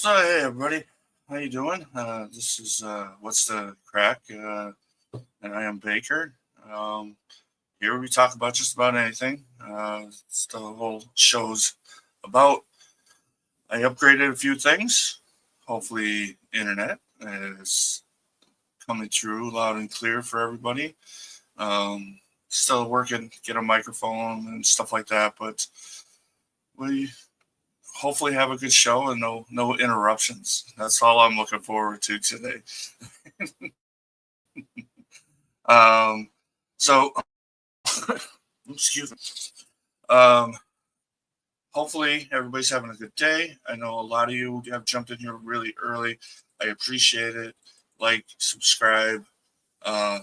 So hey everybody, how you doing? This is what's the crack? And I am Baker. Um, Here we talk about just about anything. It's the whole show's about. I upgraded a few things. Hopefully, internet is coming through loud and clear for everybody. Um, Still working, get a microphone and stuff like that, but we hopefully have a good show and no interruptions. That's all I'm looking forward to today. So excuse me. Um, Hopefully everybody's having a good day. I know a lot of you have jumped in here really early. I appreciate it. Like, subscribe. Uh,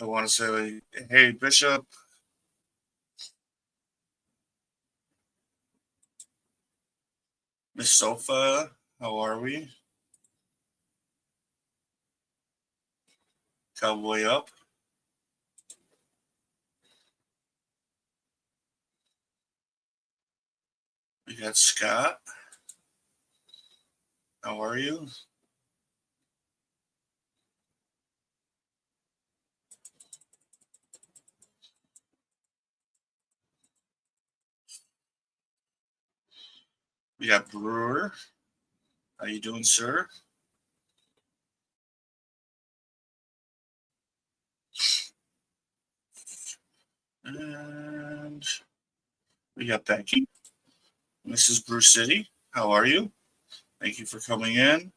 I want to say, hey Bishop, Miss Sofa, how are we? Cowboy up. We got Scott. How are you? We got Brewer. How you doing, sir? And we got Becky. Mrs. Bruce City. How are you? Thank you for coming in.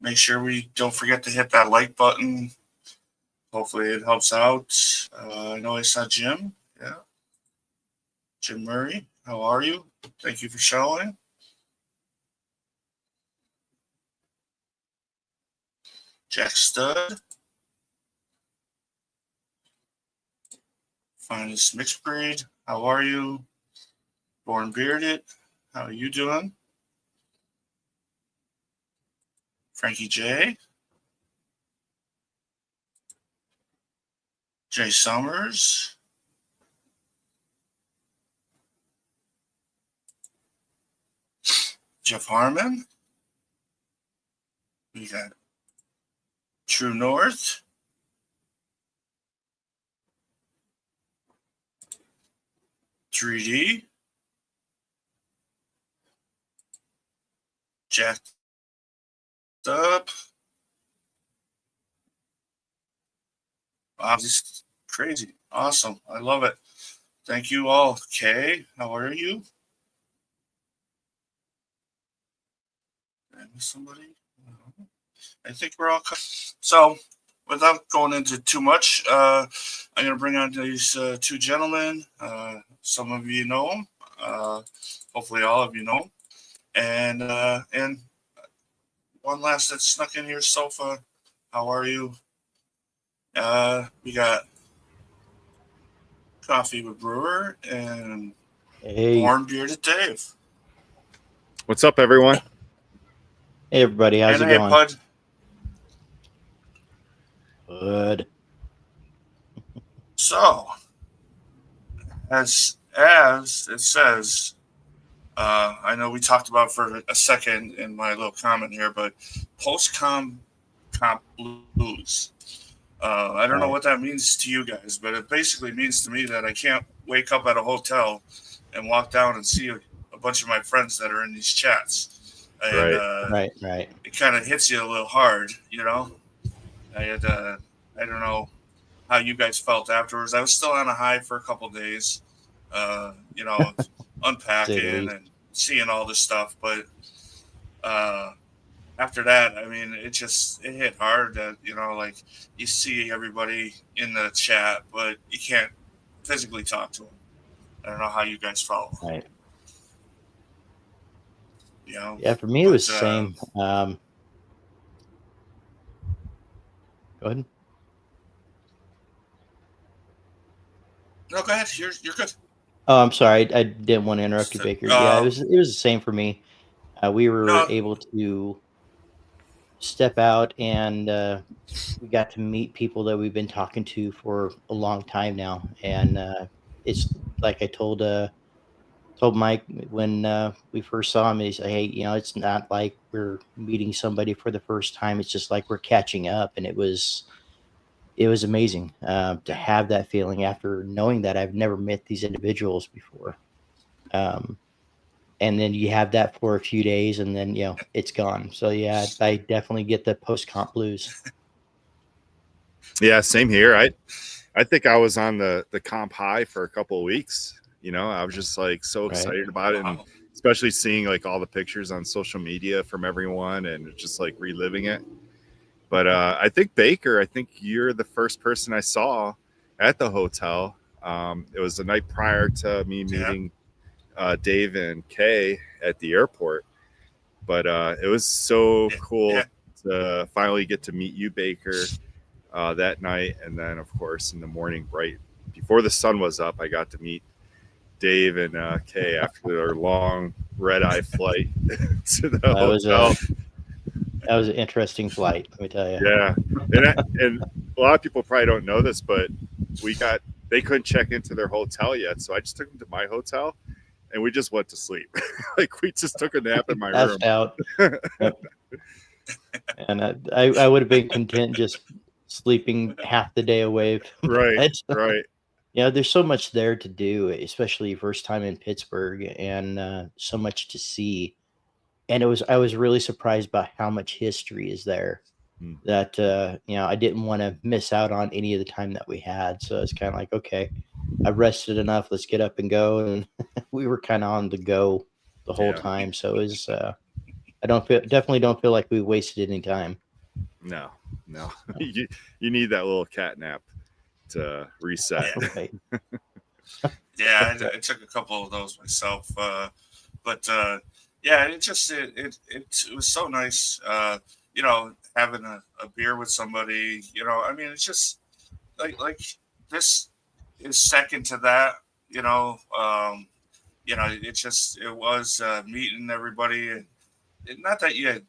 Make sure we don't forget to hit that like button. Hopefully it helps out. I know I saw Jim. Yeah. Jim Murray. How are you? Thank you for showing. Jack Stud. Finest mixed breed. How are you? Born Bearded. How are you doing? Frankie J. Jay Summers. Jeff Harmon. We got True North. $3D. Jacked Up. Wow, this is crazy. Awesome. I love it. Thank you all. Kay, how are you? Did I miss somebody? I think we're all so. Without going into too much, I'm going to bring on these two gentlemen. Some of you know them. Hopefully, all of you know them. And one last that snuck in here, Sofa. How are you? We got Coffee with Brewer and Hey, Born Bearded Dave. What's up, everyone? hey everybody, how's And it hey, going? Bud. Good. So, as it says, I know we talked about for a second in my little comment here, but post comp blues. I don't know Right. what that means to you guys, but it basically means to me that I can't wake up at a hotel and walk down and see a bunch of my friends that are in these chats, and Right. Right. it kind of hits you a little hard, you know. I had I don't know how you guys felt afterwards. I was still on a high for a couple days, you know, Say the unpacking least. and seeing all this stuff. But uh, after that, I mean, it hit hard that like you see everybody in the chat, but you can't physically talk to them. I don't know how you guys felt, Right. you know, Yeah, for me it was but the same. Go ahead. no, go ahead. You're good. Oh, I'm sorry. I didn't want to interrupt you, Baker. Yeah, it was the same for me. We were No, able to step out and we got to meet people that we've been talking to for a long time now. And it's like I told told Mike when we first saw him, he said, "Hey, it's not like we're meeting somebody for the first time. It's just like we're catching up." And it was amazing to have that feeling after knowing that I've never met these individuals before. Um, and then you have that for a few days, and then it's gone. So yeah, I definitely get the post comp blues. Yeah, same here. I think I was on the comp high for a couple of weeks. I was just like so Right. excited about it, and Wow. especially seeing like all the pictures on social media from everyone and just like reliving it. But I think Baker, I think you're the first person I saw at the hotel. It was the night prior to me Yeah. meeting Dave and Kay at the airport. But it was so Yeah. cool Yeah. to finally get to meet you, Baker, that night. And then, of course, in the morning, right before the sun was up, I got to meet Dave and Kay after their long red eye flight to the That was hotel. an interesting flight, let me tell you. Yeah, and a lot of people probably don't know this, but they couldn't check into their hotel yet, so I just took them to my hotel, and we just went to sleep. Like we just took a nap in my room. Passed out. Yep. And I would have been content just sleeping half the day away. Right, But right. there's so much there to do, especially first time in Pittsburgh, and so much to see. And I was really surprised by how much history is there Hmm. that I didn't want to miss out on any of the time that we had. So it's kind of like, okay, I've rested enough. Let's get up and go. And we were kind of on the go the whole Yeah. time. So it was. Definitely don't feel like we wasted any time. No. You need that little cat nap to reset. Yeah. Right. Yeah. I took a couple of those myself. But yeah, it was so nice. Having a beer with somebody. I mean, it's just like this is second to that. It was meeting everybody. Not that you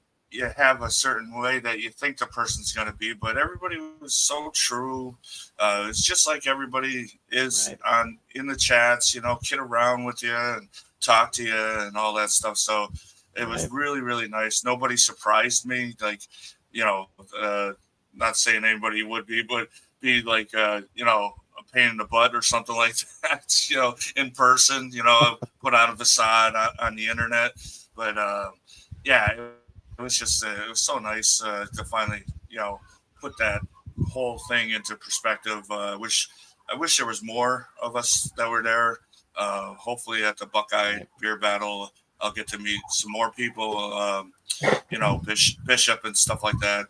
have a certain way that you think the person's going to be, but everybody was so true. It's just like everybody is Right. on in the chats, kid around with you and talk to you and all that stuff. So it was Right. really, really nice. Nobody surprised me. Like, you know, uh, not saying anybody would be, but be like, a pain in the butt or something like that, in person, put on a facade on the internet. But, yeah, it was so nice to finally put that whole thing into perspective. I wish there was more of us that were there. Hopefully at the Buckeye Right. Beer Battle, I'll get to meet some more people. Bishop and stuff like that.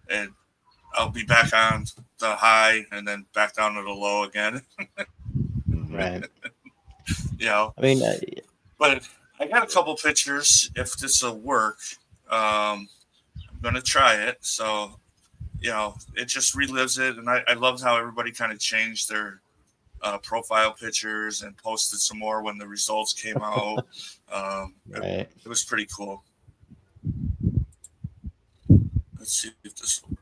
And I'll be back on the high and then back down to the low again. Mhm. Right. you know, I mean, but I got a couple pictures. If this will work, I'm gonna try it. So it just relives it, and I loved how everybody kind of changed their profile pictures and posted some more when the results came out. right. It was pretty cool. Let's see if this will work.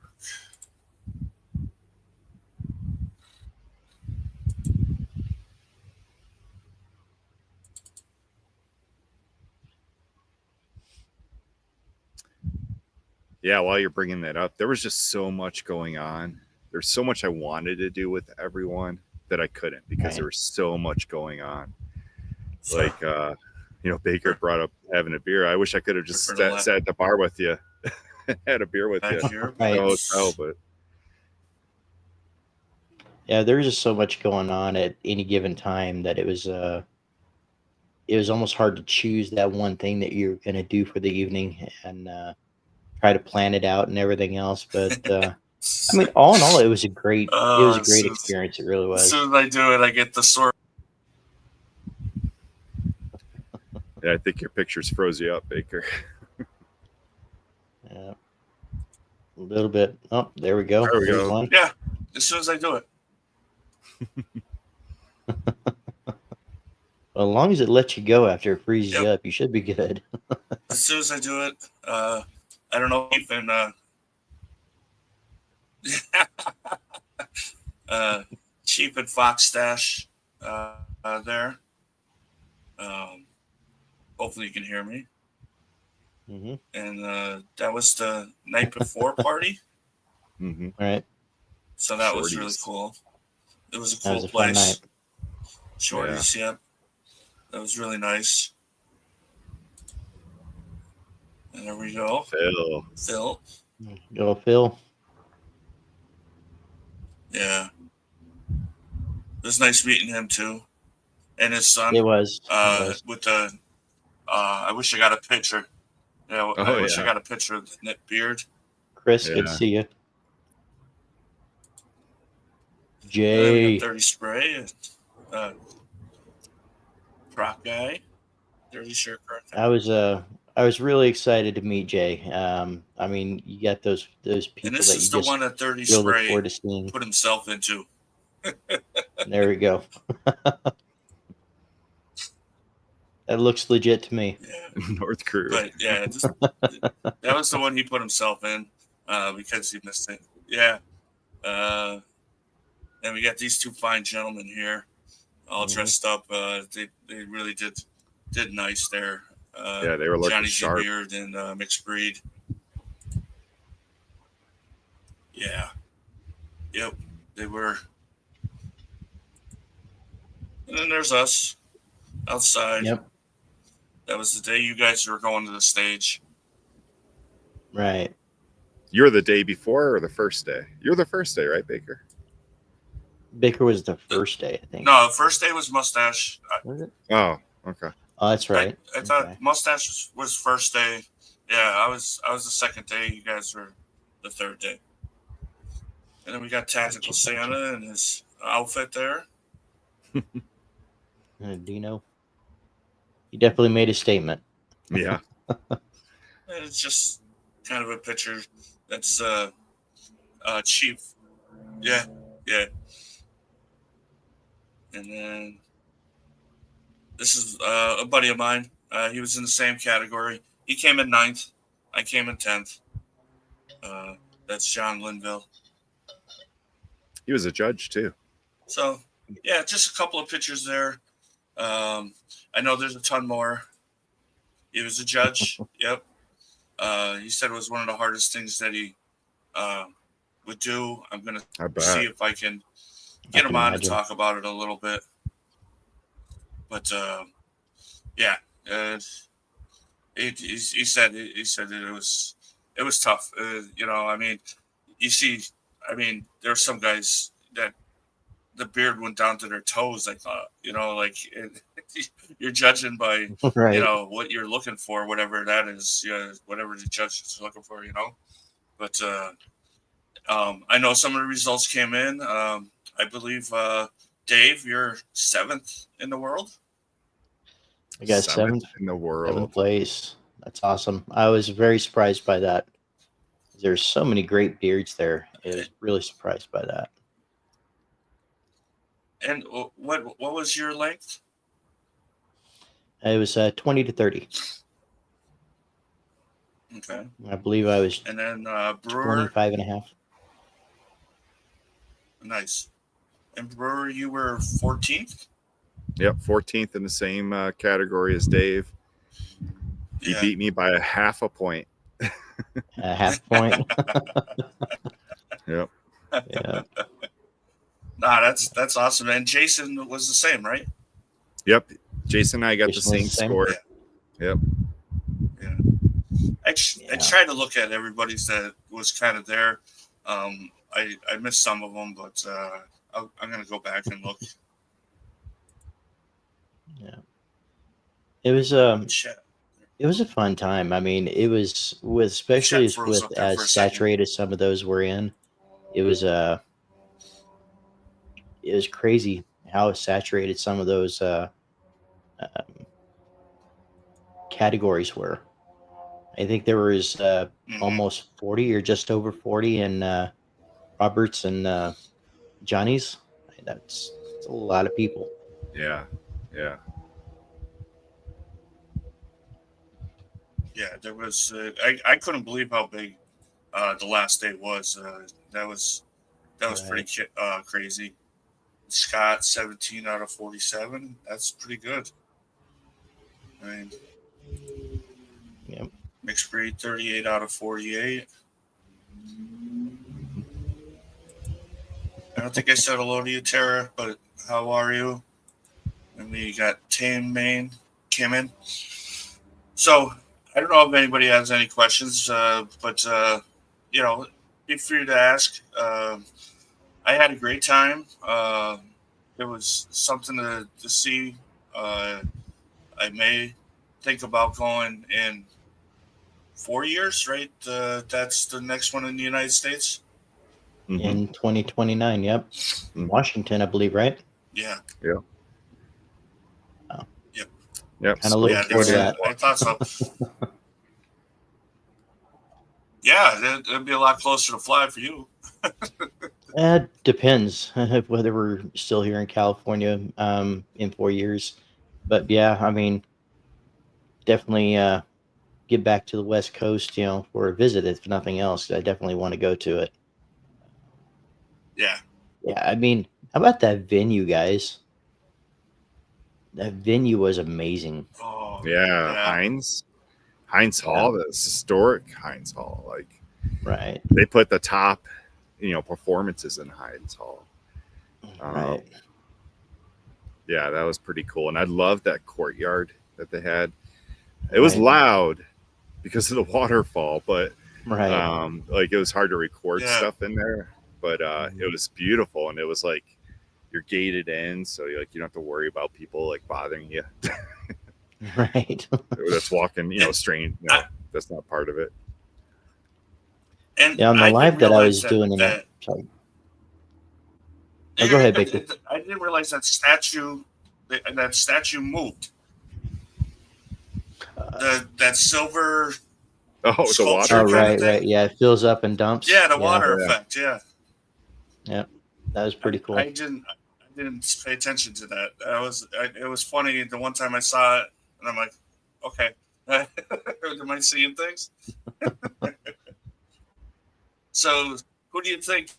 Yeah, while you're bringing that up, there was just so much going on. There's so much I wanted to do with everyone that I couldn't because there Right. was so much going on. So Like, Baker brought up having a beer. I wish I could have just for the sat at the bar with you, had a beer with you last year, at the Right. hotel. But Yeah, there's just so much going on at any given time that it was almost hard to choose that one thing that you're going to do for the evening and try to plan it out and everything else. But I mean, all in all, it was a as great soon experience. It really as, was. soon as I do it, I get the sore. yeah, I think your pictures froze you up, Baker. Yeah, a little bit. Oh, there we go. There we There's go. one. Yeah, as soon as I do it. Well, as long as it lets you go after it freezes you Yep. up, you should be good. As soon as I do it, I don't know, even Cheap and Fox Stash there. Um, hopefully you can hear me. Mm-hmm. And that was the night before party. Mm-hmm. Right. So that was really Shorties. cool. It was a That was cool a fun night. place. Shorties, yeah. That was really nice. And there we go. Phil. Go Phil. Yeah. It was nice meeting him too. And his son. It was. It was. With the I wish I got a picture. Yeah, Oh, I wish I yeah. got a picture of the knit beard. Chris, good to Yeah. see you. And then we Jay. got Dirty Spray and Croc Guy. Dirty Shirt Croc Guy. I was really excited to meet Jay. I mean, you got those And people this that is you the just one that Dirty really look Spray forward to seeing. put himself into. There we go. That looks legit to me. Yeah. North Crew. But yeah, that was the one he put himself in because he missed it. Yeah. And we got these two fine gentlemen here, all dressed up. They really did nice there. Yeah, they were looking Johnny sharp. Beard and Mixed Breed. Yeah. Yep. They were. And then there's us outside. Yep. That was the day you guys were going to the stage. Right. You're the day before or the first day? You're the first day, right, Baker? Baker was the first day, I think. No, the first day was Mustache. Was it? Oh, okay. Oh, that's right. I thought Okay. Mustache was first day. Yeah, I was the second day. You guys were the third day. And then we got Tactical Santa and his outfit there. Dino. He definitely made a statement. Yeah. And it's just kind of a picture that's Chief. Yeah, yeah. And then this is a buddy of mine. He was in the same category. He came in 9th. I came in 10th. That's John Linville. He was a judge too. So, yeah, just a couple of pictures there. I know there's a ton more. He was a judge. Yep. He said it was one of the hardest things that he would do. I'm going I to bet. see if I can get him on imagine. to talk about it a little bit. But, yeah. He said it was tough. I mean, you see, there are some guys that the beard went down to their toes. I thought, you're judging by, Right. what you're looking for, whatever that is, whatever the judge is looking for, But I know some of the results came in. I believe, Dave, you're 7th in the world. I got seventh in the world. 7th place. That's awesome. I was very surprised by that. There's so many great beards there. I was really surprised by that. And what was your length? It was 20 to 30. Okay. I believe I was And then Brewer. 25 and a half. Nice. And Brewer, you were 14th? Yep, 14th in the same category as Dave. He beat me by a half a point. A half point. Yep. Yeah. Nah, that's awesome. And Jason was the same, right? Yep. Jason and I got the Jason was same the same? score. Yeah. Yep. Yeah. I tried to look at everybody's that was kind of there. I missed some of them, but I'm going to go back and look. Yeah. It was it was a fun time. I mean, it was especially Chet froze with up there for a as second. saturated some of those were in. It was crazy how saturated some of those categories were. I think there was almost 40 or just over 40 in Roberts and Johnny's. That's a lot of people. Yeah. Yeah. Yeah, there was. I couldn't believe how big the last day was. That was pretty crazy. Scott 17 out of 47. That's pretty good. I mean, Yep. mixed breed 38 out of 48. I don't think I said hello to you, Tara, but how are you? And we got Tame Main came in. So I don't know if anybody has any questions, but be free to ask. I had a great time. It was something to see. Uh, I may think about going in 4 years, right? That's the next one in the United States. Mhm. In 2029. Yep. Mhm. Washington, I believe, right? Yeah. Yeah. Oh. Yep. Yep. Kind of looking forward to that. I thought so. Yeah, it'd be a lot closer to fly for you. It depends whether we're still here in California in 4 years. But yeah, I mean, definitely get back to the West Coast, for a visit, if nothing else. I definitely want to go to it. Yeah. Yeah, I mean, how about that venue, guys? That venue was amazing. Oh, Yeah. yeah. Heinz Yeah. Hall, this historic Heinz Hall. Like Right. they put the top, performances in Heinz Hall. Right. Yeah, that was pretty cool. And I loved that courtyard that they had. It was Right. loud because of the waterfall, but Right. like it was hard to record Yeah. stuff in there. But it was beautiful, and it was like you're gated in, so you don't have to worry about people like bothering you. Right. That's walking, strange. No, that's not part of it. And Yeah, on the I didn't live that I realize was doing in that sorry. Oh, go ahead, Baker. I didn't realize that statue moved. That silver Oh, the sculpture water. Oh, kind of right. thing. Yeah, it fills up and dumps. Yeah, the Yeah. water Yeah. effect. Yeah, That was pretty cool. I didn't pay attention to that. It was funny the one time I saw it, and I'm like, okay, am I seeing things? So, who do you think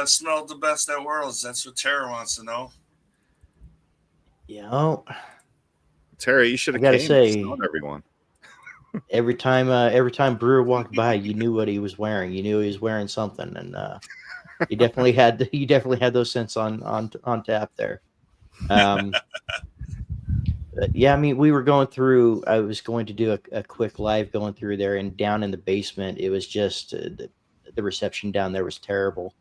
smelled the best at Worlds? That's what Tara wants to know. Terry, you should I have gotta came say, and smelled everyone. every time Brewer walked by, you knew what he was wearing. You knew he was wearing something, and you definitely had those scents on tap there. Yeah, I mean, we were going through. I was going to do a quick live going through there, and down in the basement, it was just the reception down there was terrible.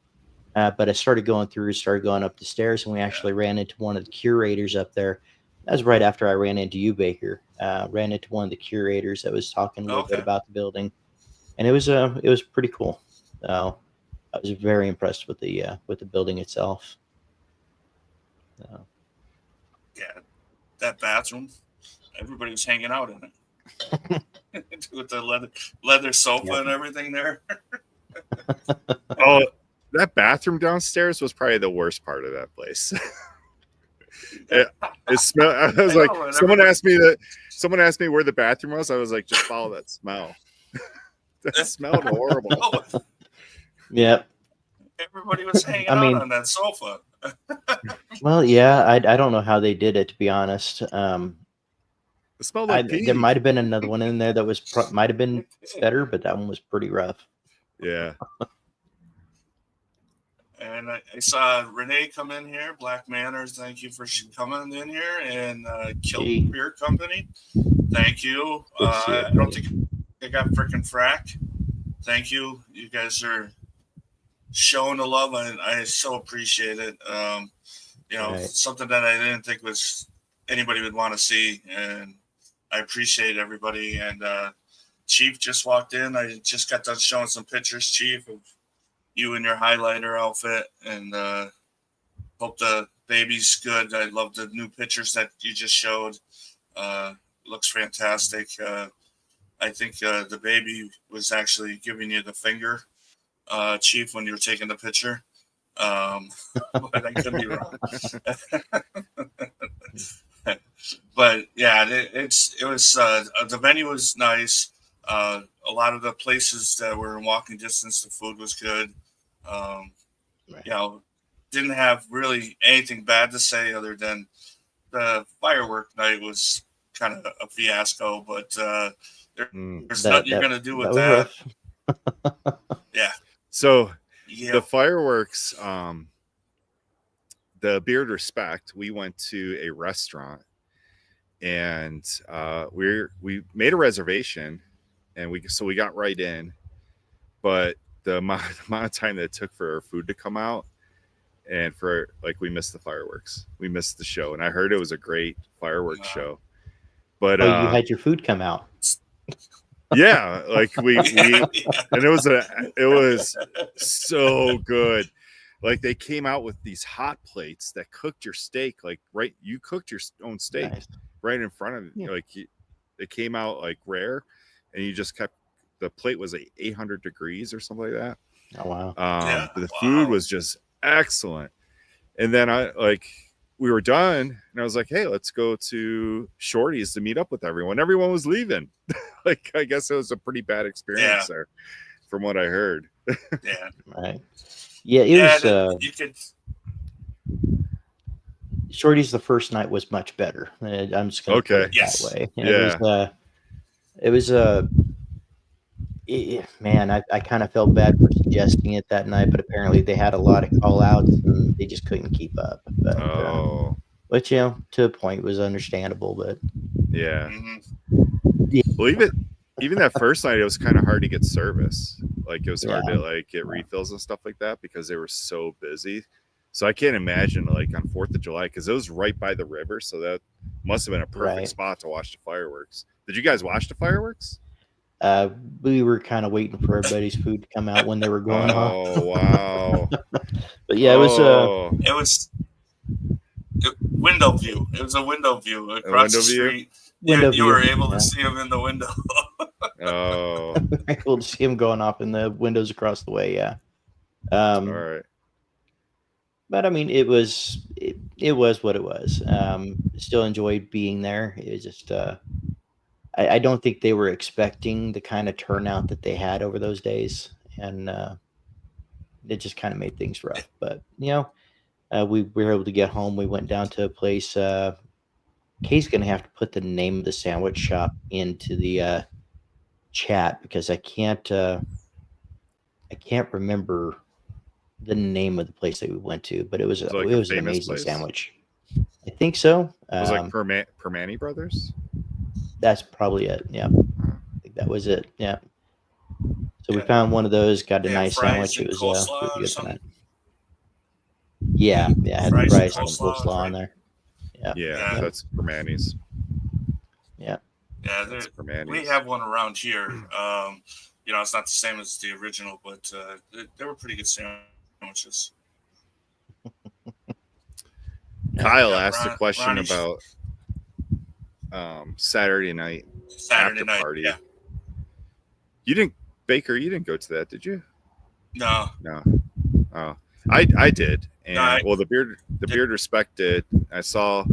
But I started going up the stairs, and we actually ran into one of the curators up there. That was right after I ran into you, Baker. Ran into one of the curators that was talking a little bit Okay. about the building, and it was pretty cool. I was very impressed with the building itself. Yeah, that bathroom. Everybody was hanging out in it with the leather sofa and everything there. Oh, that bathroom downstairs was probably the worst part of that place. it smelled. I was like, someone asked me where the bathroom was. I was like, just follow that smell. That smelled horrible. Yep. Everybody was hanging out on that sofa. Well, yeah, I don't know how they did it, to be honest. It smelled like pee. There might have been another one in there that was might have been better, but that one was pretty rough. Yeah. And I saw Renee come in here. Black Manners, thank you for coming in here. And Kill Beer Company, thank you. I don't think I got freaking frack. Thank you. You guys are showing the love, and I so appreciate it. Something that I didn't think was anybody would want to see, and I appreciate everybody. And Chief just walked in. I just got done showing some pictures, Chief, of you in your highlighter outfit, and hope the baby's good. I love the new pictures that you just showed. Looks fantastic. I think the baby was actually giving you the finger, Chief, when you were taking the picture. But I could be wrong. But yeah, it was the venue was nice. A lot of the places that were in walking distance, the food was good. Didn't have really anything bad to say other than the firework night was kind of a fiasco, but there's That nothing you're gonna do with was that. rough. Yeah, So yeah, the fireworks, the Beard Respect, we went to a restaurant, and we made a reservation, and we got right in, but the amount of time that it took for our food to come out, and for we missed the fireworks, we missed the show, and I heard it was a great fireworks show, but Oh, you had your food come out. yeah, like we yeah. and it was so good. Like they came out with these hot plates that cooked your steak, you cooked your own steak Nice. right in front of Yeah. you. It came out like rare, and you just kept the plate was 800 degrees or something like that. Oh wow. Yeah, But the wow. food was just excellent. And then we were done, and I was like, "Hey, let's go to Shorty's to meet up with everyone." Everyone was leaving. I guess it was a pretty bad experience there, from what I heard. Yeah, Right. Yeah, it was. you could. Shorty's the first night was much better. I'm just going to put it Yes. that way. Yeah. It was man, I kind of felt bad for suggesting it that night, but apparently they had a lot of call outs and they just couldn't keep up. But but to a point was understandable. But Yeah. Mhm. Well, even that first night, it was kind of hard to get service. Like it was hard to get refills and stuff like that because they were so busy. So I can't imagine on 4th of July, because it was right by the river, so that must have been a perfect spot to watch the fireworks. Did you guys watch the fireworks? We were kind of waiting for everybody's food to come out when they were going off. Oh wow! But yeah, it was window view. It was a window view across the street. You were able to see them in the window. Oh, able to see them going off in the windows across the way. Yeah. All right. But I mean, it was what it was. Still enjoyed being there. It was just I don't think they were expecting the kind of turnout that they had over those days, and it just kind of made things rough. But we were able to get home. We went down to a place. Kay's gonna have to put the name of the sandwich shop into the chat because I can't remember the name of the place that we went to, but it was an amazing sandwich. I think so. It was Permani Brothers. That's probably it. Yeah, I think that was it. Yeah. So we found one of those, got a nice sandwich. It was really good tonight. Yeah, I had the fries and coleslaw on there. Yeah, that's Permani's. Yeah. Yeah, we have one around here. It's not the same as the original, but they were pretty good sandwiches. Kyle asked a question about Saturday night after party. Yeah. You didn't go to that, did you? No. Oh, I did, and the beard respected. I saw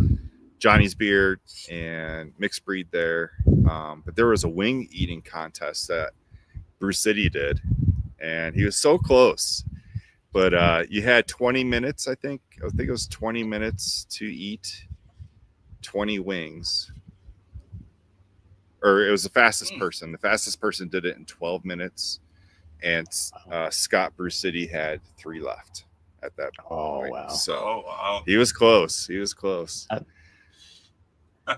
Johnny's Beard and Mixed Breed there, but there was a wing eating contest that Bruce City did, and he was so close. But you had 20 minutes, I think it was 20 minutes to eat 20 wings. Or it was the fastest person. The fastest person did it in 12 minutes. And Scott Bruce City had 3 left at that point. Oh, wow. So he was close. And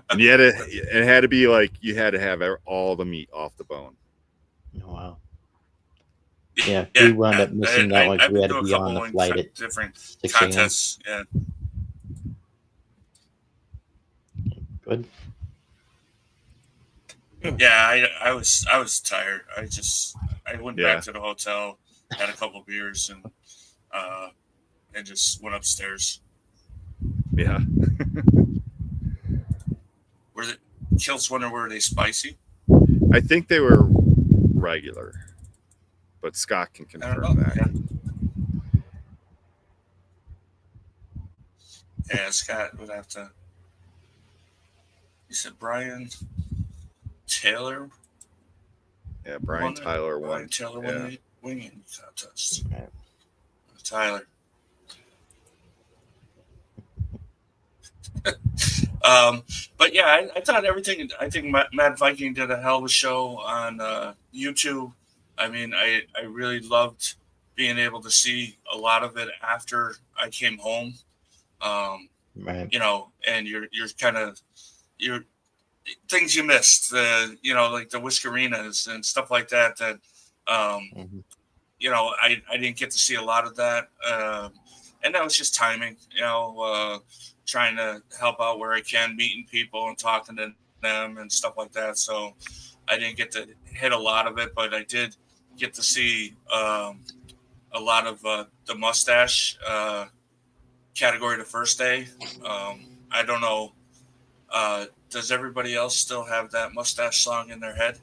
it had to be you had to have all the meat off the bone. Oh, wow. Yeah, we wound up missing that one because we had to be on the flight at different 6 contests. Yeah. Good. Yeah, I was tired. I went back to the hotel, had a couple beers, and just went upstairs. Yeah. Were the Kills wonder were they spicy? I think they were regular, but Scott can confirm that. Yeah, Scott would have to. You said Brian Taylor. Yeah, Brian Tyler won. Brian Taylor won the winging contest. Tyler. But yeah, I thought everything. I think Mad Viking did a hell of a show on YouTube. I mean, I really loved being able to see a lot of it after I came home. Um, Right. And you're kind of you're things you missed. Like the Whiskerinas and stuff like that. That Mm-hmm. I didn't get to see a lot of that, and that was just timing. Trying to help out where I can, meeting people and talking to them and stuff like that. So I didn't get to hit a lot of it, but I did get to see a lot of the mustache category the first day. I don't know. Does everybody else still have that mustache song in their head?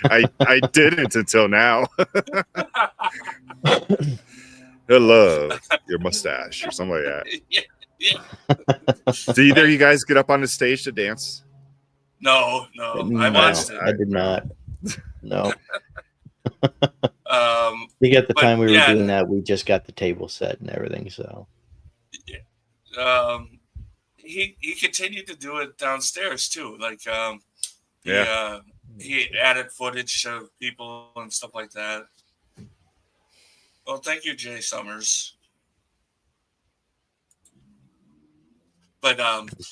I didn't until now. I love your mustache or something like that. Yeah. Did either of you guys get up on the stage to dance? No. I watched it. I did not. No. I think at the but time we were yeah. doing that, we just got the table set and everything. So he continued to do it downstairs too. Like Yeah. he added footage of people and stuff like that. Well, thank you, Jay Summers. But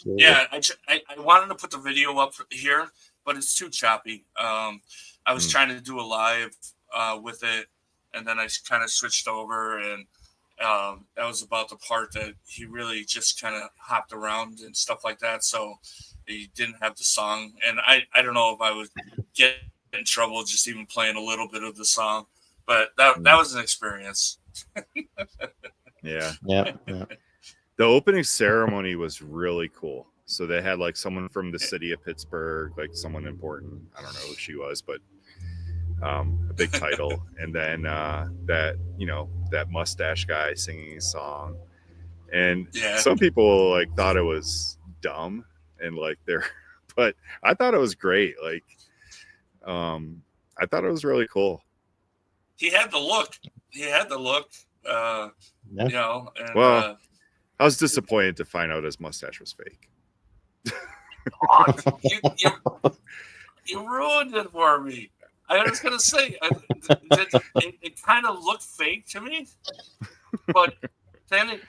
yeah, I wanted to put the video up here, but it's too choppy. I was trying to do a live with it, and then I kind of switched over, and that was about the part that he really just kind of hopped around and stuff like that. So he didn't have the song, and I don't know if I would get in trouble just even playing a little bit of the song, but that was an experience. Yeah. Yeah. The opening ceremony was really cool. So they had like someone from the city of Pittsburgh, like someone important. I don't know who she was, but a big title. And then that mustache guy singing a song. And some people like thought it was dumb and like but I thought it was great. Like, I thought it was really cool. He had the look. And, well, I was disappointed to find out his mustache was fake. You ruined it for me. I was going to say, it kind of looked fake to me, but then it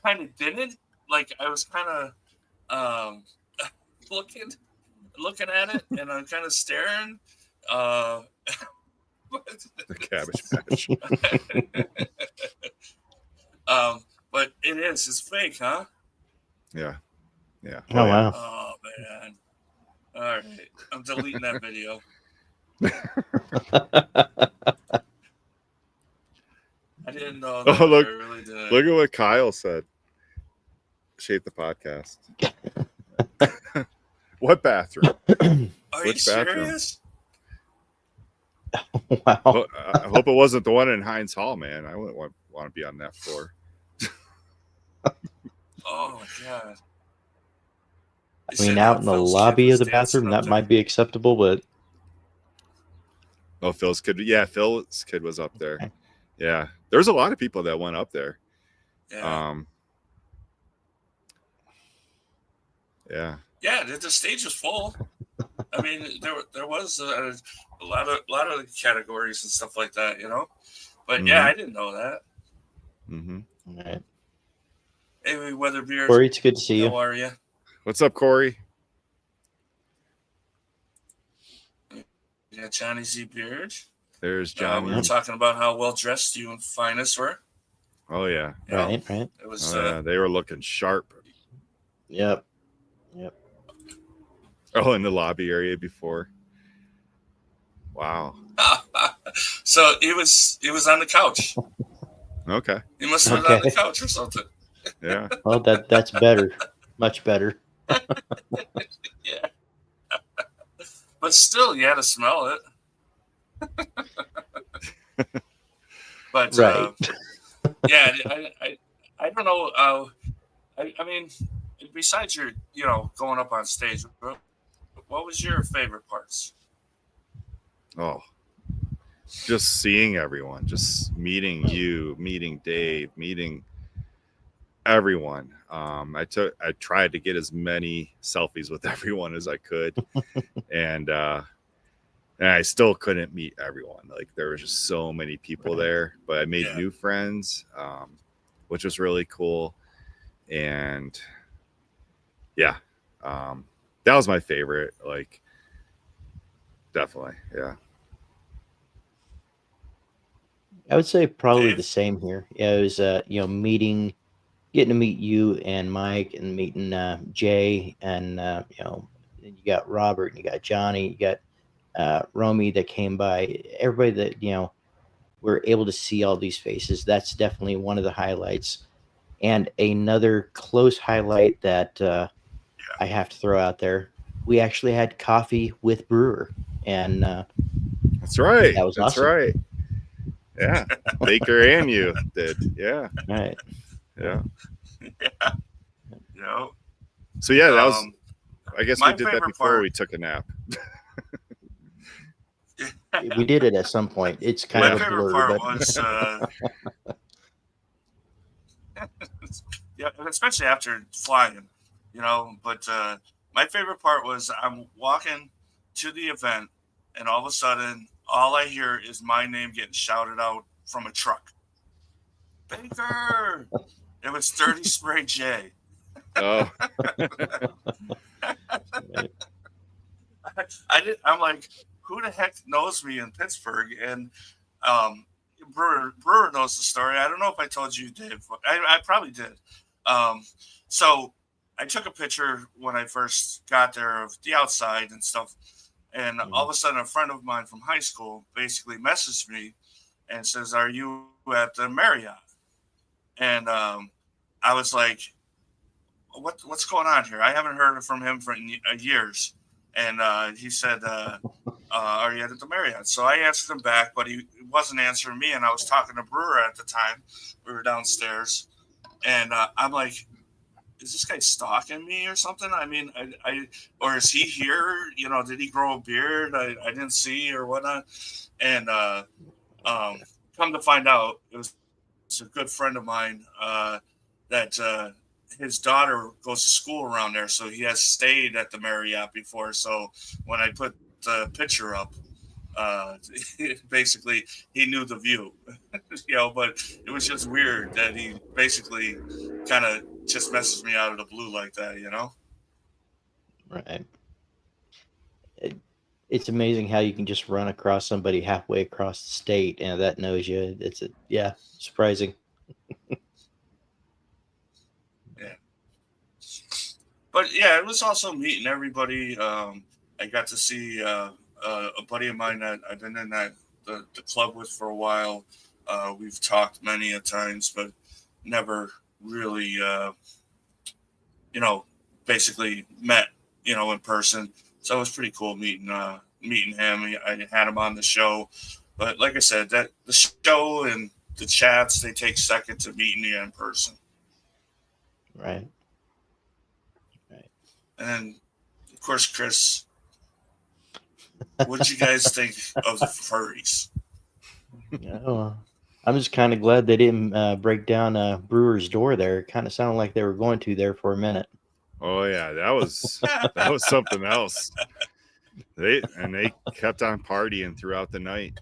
kind of didn't. Like, I was kind of looking at it, and I'm kind of staring. The Cabbage Patch. But it's fake, huh? Yeah. Oh wow. Oh man. All right, I'm deleting that video. I didn't know that. Oh, look! I really didn't. Look at what Kyle said. Shape the podcast. What bathroom? Are Which you bathroom? serious? Wow. Well, I hope it wasn't the one in Heinz Hall, man. I wouldn't want to be on that floor. Oh my god. I mean, out in the lobby of the bathroom, that might be acceptable, but oh, Phil's kid. Yeah, Phil's kid was up there. Okay. Yeah, there's a lot of people that went up there. Yeah. Yeah. Yeah, the stage was full. I mean, there was a lot of categories and stuff like that, But yeah, I didn't know that. Mm-hmm. All right. Hey, Weatherbeard. Corey, it's good to see you. How are you? What's up, Corey? You got Johnny Z Beard. There's Johnny. We were talking about how well dressed you and Finest were. Oh yeah. Right. It was. They were looking sharp. Yep. Oh, in the lobby area before. Wow. So it was on the couch. Okay. He must have been on the couch or something. Yeah. Well, that's better. Much better. Yeah. But still, you had to smell it. But right. Yeah, I don't know. I mean, besides your going up on stage, what was your favorite parts? Oh, just seeing everyone, just meeting you, meeting Dave, meeting everyone. I tried to get as many selfies with everyone as I could, and I still couldn't meet everyone. Like there were just so many people there, but I made new friends, which was really cool. And yeah, that was my favorite. Like definitely, yeah. I would say probably Dave? the same here. Yeah, it was getting to meet you and Mike, and meeting Jay, and you got Robert, and you got Johnny, you got Romy that came by. Everybody that we're able to see all these faces. That's definitely one of the highlights. And another close highlight that I have to throw out there: we actually had coffee with Brewer, and That's right. that was That's awesome. right. Yeah, Baker and you did. Yeah, All right. yeah. Yeah. You know, So yeah, that was. I guess we my did that favorite before part. we took a nap. We did it at some point. It's kind My of a favorite blur, part but was, yeah, especially after flying, But my favorite part was I'm walking to the event, and all of a sudden, all I hear is my name getting shouted out from a truck. Baker! It was 30 Spray J. Oh, I'm like, who the heck knows me in Pittsburgh? And um, Brewer knows the story. I don't know if I told you, Dave. I probably did. Um, so I took a picture when I first got there of the outside and stuff. And all of a sudden, a friend of mine from high school basically messaged me and says, "Are you at the Marriott?" And I was like, what's going on here? I haven't heard from him for years." And he said, "Are you at the Marriott?" So I answered him back, but he wasn't answering me. And I was talking to Brewer at the time. We were downstairs, and I'm like, "Is this guy stalking me or something? I mean, or is he here? Did he grow a beard? I didn't see or whatnot." And come to find out, it was a good friend of mine that his daughter goes to school around there, so he has stayed at the Marriott before. So when I put the picture up, uh, basically he knew the view, But it was just weird that he basically kind of just messaged me out of the blue like that. right. It's amazing how you can just run across somebody halfway across the state and that knows you. Yeah, surprising. Yeah. But yeah, it was also meeting everybody. I got to see a buddy of mine that I've been in the club with for a while. We've talked many a times, but never really, you know, basically met, in person. So it was pretty cool meeting him. I had him on the show, but like I said, that the show and the chats, they take second to meeting you in person. Right. Right. And of course, Chris, what did you guys think of the furries? Oh, I'm just kind of glad they didn't break down Brewer's door there. It kind of sounded like they were going to there for a minute. oh yeah, that was something else. They kept on partying throughout the night.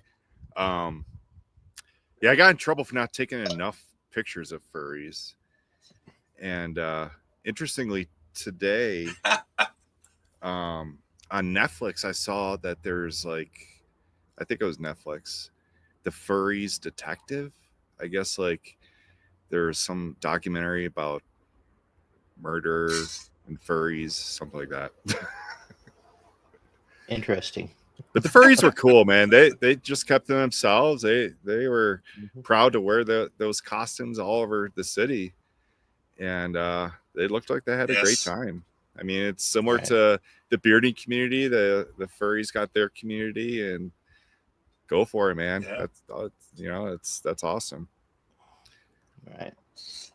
Yeah, I got in trouble for not taking enough pictures of furries. And interestingly, today on Netflix, I saw that there's I think it was Netflix, The Furries Detective. I guess there's some documentary about murder and furries, something like that. Interesting. But the furries were cool, man. They just kept to themselves. They were Mhm. proud to wear those costumes all over the city, and they looked like they had a great Yes. time. I mean, it's similar Right. to the bearding community. The furries got their community, and go for it, man. Yeah. That's awesome. Right.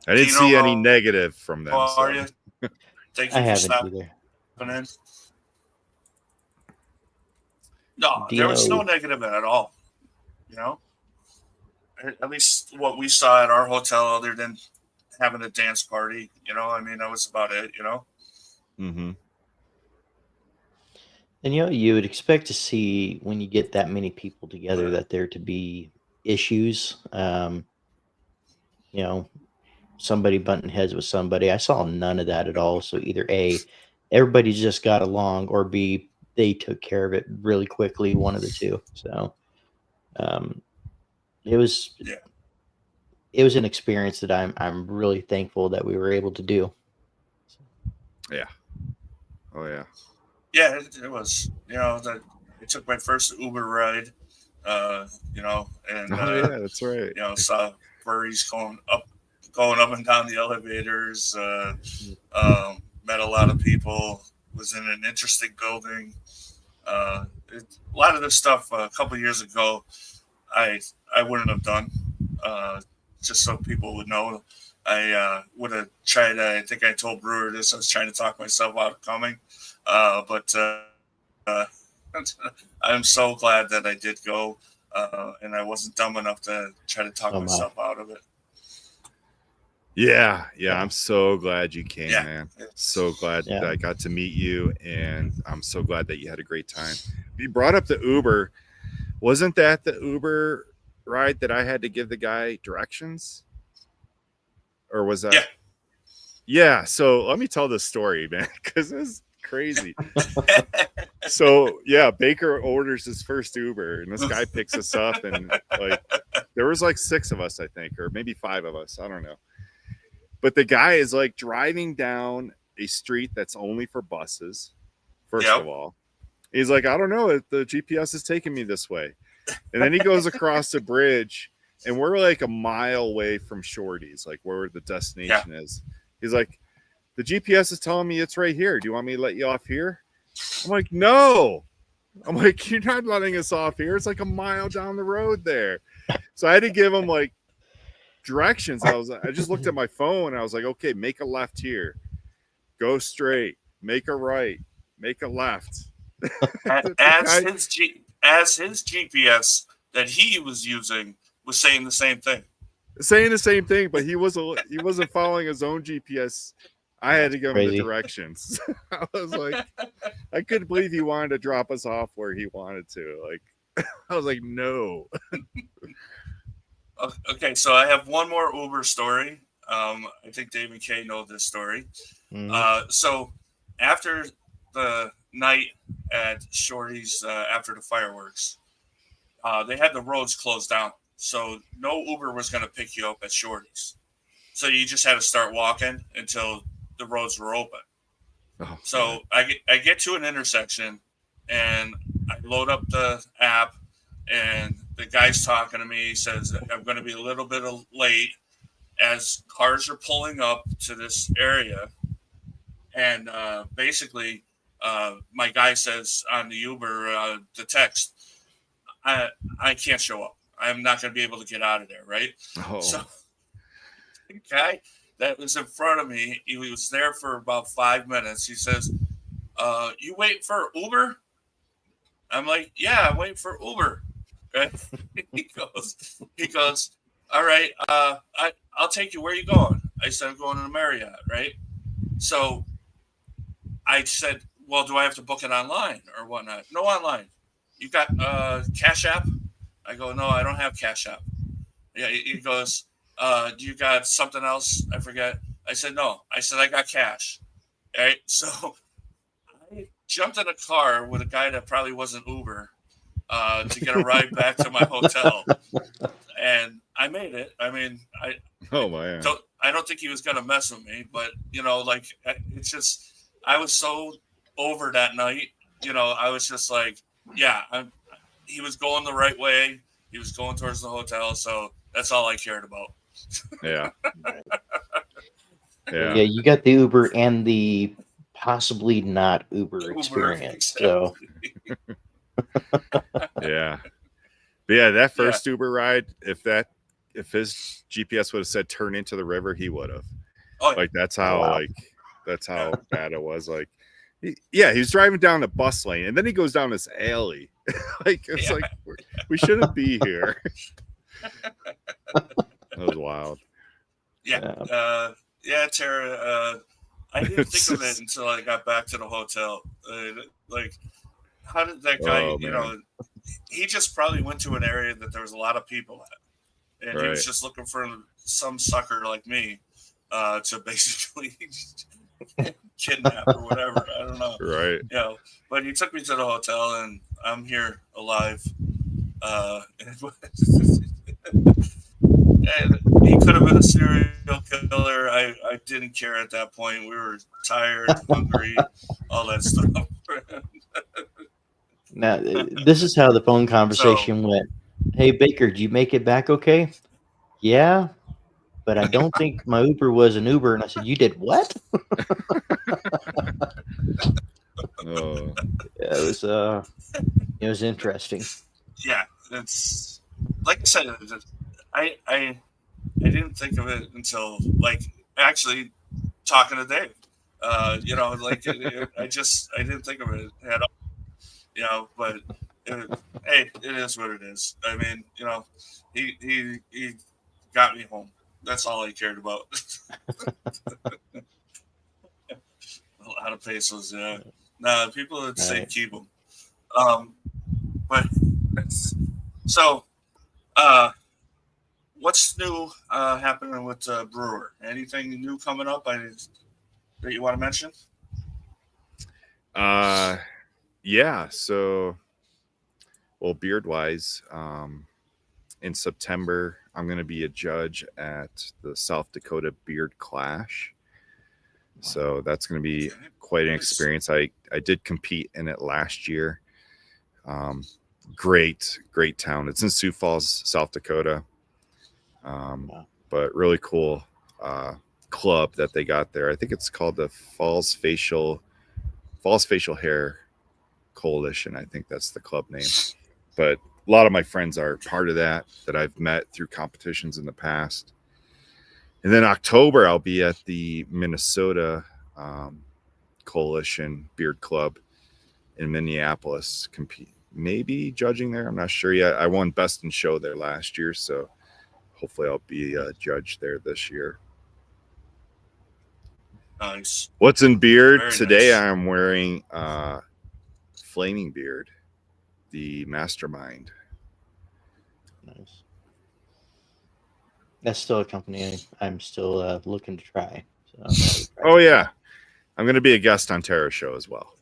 I didn't Dino, see any negative from them. how are So you? Thank I you for haven't stopping either. in. No, there was no Dino. negative at all. You know, at least what we saw at our hotel, other than having a dance party. I mean, that was about it. Mm-hmm. And you would expect to see when you get that many people together that there to be issues. You know, somebody butting heads with somebody. I saw none of that at all. So either A, everybody just got along, or B, they took care of it really quickly. One of the two. So um, it was Yeah. it was an experience that I'm really thankful that we were able to do. Yeah. Oh yeah. Yeah, it was. That I took my first Uber ride. And Oh yeah, that's right. saw furries going up and down the elevators. Met a lot of people. Was in an interesting building. A lot of this stuff a couple years ago, I wouldn't have done. Just so people would know, I would have tried. I think I told Brewer this. I was trying to talk myself out of coming, but I'm so glad that I did go, and I wasn't dumb enough to try to talk myself out of it. Yeah, I'm so glad you came, Yeah. man. So glad that I got to meet you, and I'm so glad that you had a great time. You brought up the Uber. Wasn't that the Uber ride that I had to give the guy directions? Or was that? Yeah. Yeah, so let me tell this story, man, because it's crazy. So yeah, Baker orders his first Uber, and this guy picks us up, and like there was like 6 of us, I think, or maybe 5 of us, I don't know. But the guy is like driving down a street that's only for buses. First of all, he's like, I don't know, the GPS is taking me this way, and then he goes across the bridge, and we're like a mile away from Shorty's, like where the destination is. He's like, the GPS is telling me it's right here. Do you want me to let you off here? I'm like, no. I'm like, you're not letting us off here. It's like a mile down the road there. So I had to give him like directions. I just looked at my phone and I was like, okay, make a left here. Go straight. Make a right. Make a left. As his GPS that he was using was saying the same thing. But he wasn't following his own GPS. I had to give him the directions. I was like, I couldn't believe he wanted to drop us off where he wanted to. Like, I was like, no. Okay, so I have one more Uber story. I think Dave and Kay know this story. Mm-hmm. So after the night at Shorty's, after the fireworks, they had the roads closed down. So no Uber was going to pick you up at Shorty's. So you just had to start walking until the roads were open. Oh, so I get to an intersection and I load up the app, and the guy's talking to me. He says, I'm going to be a little bit late as cars are pulling up to this area. And basically, my guy says on the Uber, the text, I can't show up. I'm not going to be able to get out of there, right? Oh. So the guy that was in front of me, he was there for about 5 minutes. He says, you waiting for Uber? I'm like, yeah, I'm waiting for Uber. Right? He goes, all right, I'll take you. Where are you going? I said, I'm going to the Marriott, right? So I said, well, do I have to book it online or whatnot? No, online. You got Cash App? I go, no, I don't have Cash App. Yeah, he goes, do you got something else? I forget. I said, no. I said, I got cash. All right. So I jumped in a car with a guy that probably wasn't Uber to get a ride back to my hotel. And I made it. I mean, I don't think he was going to mess with me, but, like, it's just, I was so over that night. I was just like, yeah, he was going the right way. He was going towards the hotel. So that's all I cared about. Yeah. Yeah, you got the Uber and the possibly not Uber experience. So yeah. But yeah, that first Uber ride, if his GPS would have said turn into the river, he would have. Oh, yeah. Like that's how bad it was. Like he was driving down the bus lane and then he goes down this alley. Like it's like we shouldn't be here. That was wild. Yeah. Yeah, Tara. I didn't think of it until I got back to the hotel. Like, how did that guy? Oh You man, know, he just probably went to an area that there was a lot of people at, and he was right, just looking for some sucker like me to basically kidnap or whatever. I don't know. right. You know, but he took me to the hotel, and I'm here alive. And he could have been a serial killer. I didn't care at that point. We were tired, hungry, all that stuff. Now, this is how the phone So, conversation went. Hey, Baker, did you make it back okay? Yeah, but I don't think my Uber was an Uber. And I said, you did what? Oh, Yeah, it was interesting. yeah, it's like I said. I I didn't think of it until like actually talking to Dave. You know, like I didn't think of it at all. You know, but it, hey, it is what it is. I mean, you know, he got me home. That's all I cared about. A lot of pesos. Yeah. Nah, people would say Right. keep them. Um, but so, uh, what's new happening with Brewer? Anything new coming up that you want to mention? uh, yeah. So, well, beard wise, in September, I'm going to be a judge at the South Dakota Beard Clash. So that's going to be Okay. quite an Nice. experience. I did compete in it last year. Um, great town. It's in Sioux Falls, South Dakota. Wow. But really cool club that they got there. I think it's called the Falls Facial Hair Coalition. I think that's the club name. But a lot of my friends are part of that I've met through competitions in the past. And then October, I'll be at the Minnesota Coalition Beard Club in Minneapolis, compete, maybe judging there. I'm not sure yet. I won Best in Show there last year, so hopefully I'll be a judge there this year. Nice. What's in beard Very today? nice. I'm wearing Flaming Beard, the Mastermind. Nice. That's still a company I'm still looking to try. So I'll probably try Oh it. yeah, I'm going to be a guest on Tara's show as well.